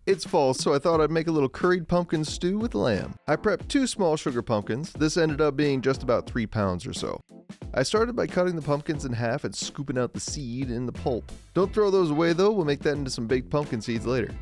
It's fall, so I thought I'd make a little curried pumpkin stew with lamb. I prepped 2 small sugar pumpkins. This ended up being just about 3 pounds or so. I started by cutting the pumpkins in half and scooping out the seed and the pulp. Don't throw those away though, we'll make that into some baked pumpkin seeds later.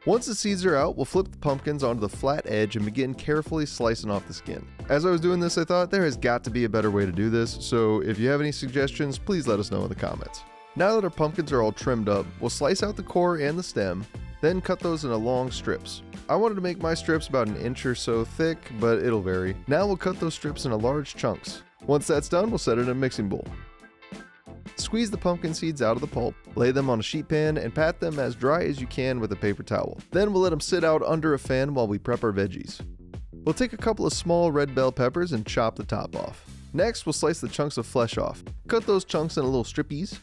Once the seeds are out, we'll flip the pumpkins onto the flat edge and begin carefully slicing off the skin. As I was doing this, I thought there has got to be a better way to do this, so if you have any suggestions, please let us know in the comments. Now that our pumpkins are all trimmed up, we'll slice out the core and the stem, then cut those into long strips. I wanted to make my strips about 1 inch or so thick, but it'll vary. Now we'll cut those strips into large chunks. Once that's done, we'll set it in a mixing bowl. Squeeze the pumpkin seeds out of the pulp, lay them on a sheet pan, and pat them as dry as you can with a paper towel. Then we'll let them sit out under a fan while we prep our veggies. We'll take a couple of small red bell peppers and chop the top off. Next, we'll slice the chunks of flesh off. Cut those chunks into little strippies.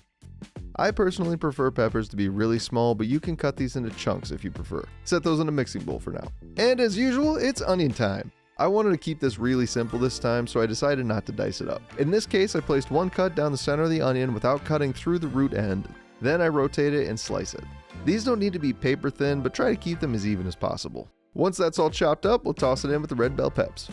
I personally prefer peppers to be really small, but you can cut these into chunks if you prefer. Set those in a mixing bowl for now. And as usual, it's onion time. I wanted to keep this really simple this time, so I decided not to dice it up. In this case, I placed 1 cut down the center of the onion without cutting through the root end. Then I rotate it and slice it. These don't need to be paper thin, but try to keep them as even as possible. Once that's all chopped up, we'll toss it in with the red bell peps.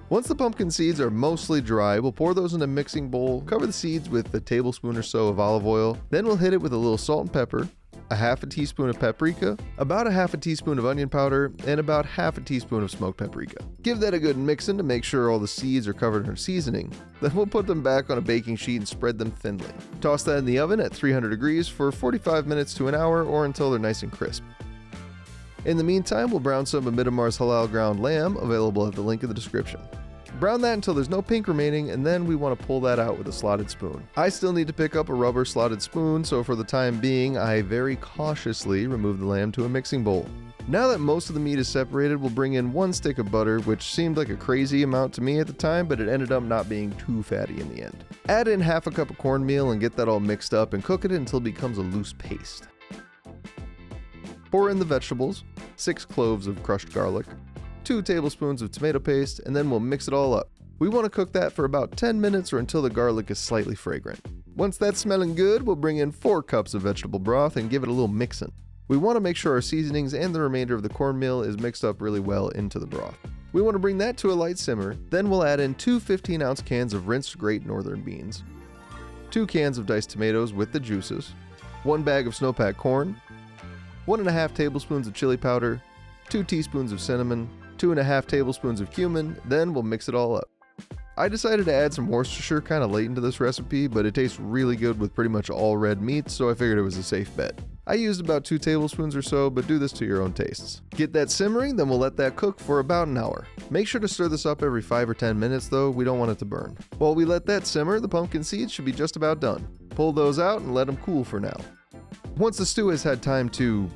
Once the pumpkin seeds are mostly dry, we'll pour those in a mixing bowl, cover the seeds with a tablespoon or so of olive oil, then we'll hit it with a little salt and pepper, a half a teaspoon of paprika, about a half a teaspoon of onion powder, and about half a teaspoon of smoked paprika. Give that a good mixing to make sure all the seeds are covered in our seasoning. Then we'll put them back on a baking sheet and spread them thinly. Toss that in the oven at 300 degrees for 45 minutes to an hour or until they're nice and crisp. In the meantime, we'll brown some of Midamar's Halal ground lamb, available at the link in the description. Brown that until there's no pink remaining, and then we want to pull that out with a slotted spoon. I still need to pick up a rubber slotted spoon, so for the time being, I very cautiously remove the lamb to a mixing bowl. Now that most of the meat is separated, we'll bring in 1 stick of butter, which seemed like a crazy amount to me at the time, but it ended up not being too fatty in the end. Add in half a cup of cornmeal and get that all mixed up and cook it until it becomes a loose paste. Pour in the vegetables, 6 cloves of crushed garlic, 2 tablespoons of tomato paste, and then we'll mix it all up. We want to cook that for about 10 minutes or until the garlic is slightly fragrant. Once that's smelling good, we'll bring in 4 cups of vegetable broth and give it a little mixin'. We want to make sure our seasonings and the remainder of the cornmeal is mixed up really well into the broth. We want to bring that to a light simmer, then we'll add in 2 15-ounce cans of rinsed great northern beans, 2 cans of diced tomatoes with the juices, 1 bag of Sno Pac corn, 1.5 tablespoons of chili powder, 2 teaspoons of cinnamon, 2.5 tablespoons of cumin, then we'll mix it all up. I decided to add some Worcestershire kind of late into this recipe, but it tastes really good with pretty much all red meat, so I figured it was a safe bet. I used about 2 tablespoons or so, but do this to your own tastes. Get that simmering, then we'll let that cook for about an hour. Make sure to stir this up every 5 or 10 minutes though, we don't want it to burn. While we let that simmer, the pumpkin seeds should be just about done. Pull those out and let them cool for now. Once the stew has had time to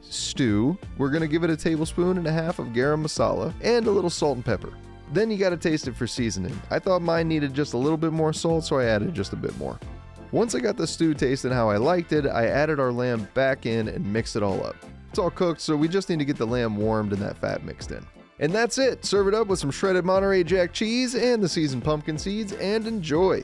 stew, we're going to give it 1.5 tablespoons of garam masala and a little salt and pepper. Then you got to taste it for seasoning. I thought mine needed just a little bit more salt, so I added just a bit more. Once I got the stew tasting how I liked it, I added our lamb back in and mixed it all up. It's all cooked, so we just need to get the lamb warmed and that fat mixed in. And that's it. Serve it up with some shredded Monterey Jack cheese and the seasoned pumpkin seeds and enjoy.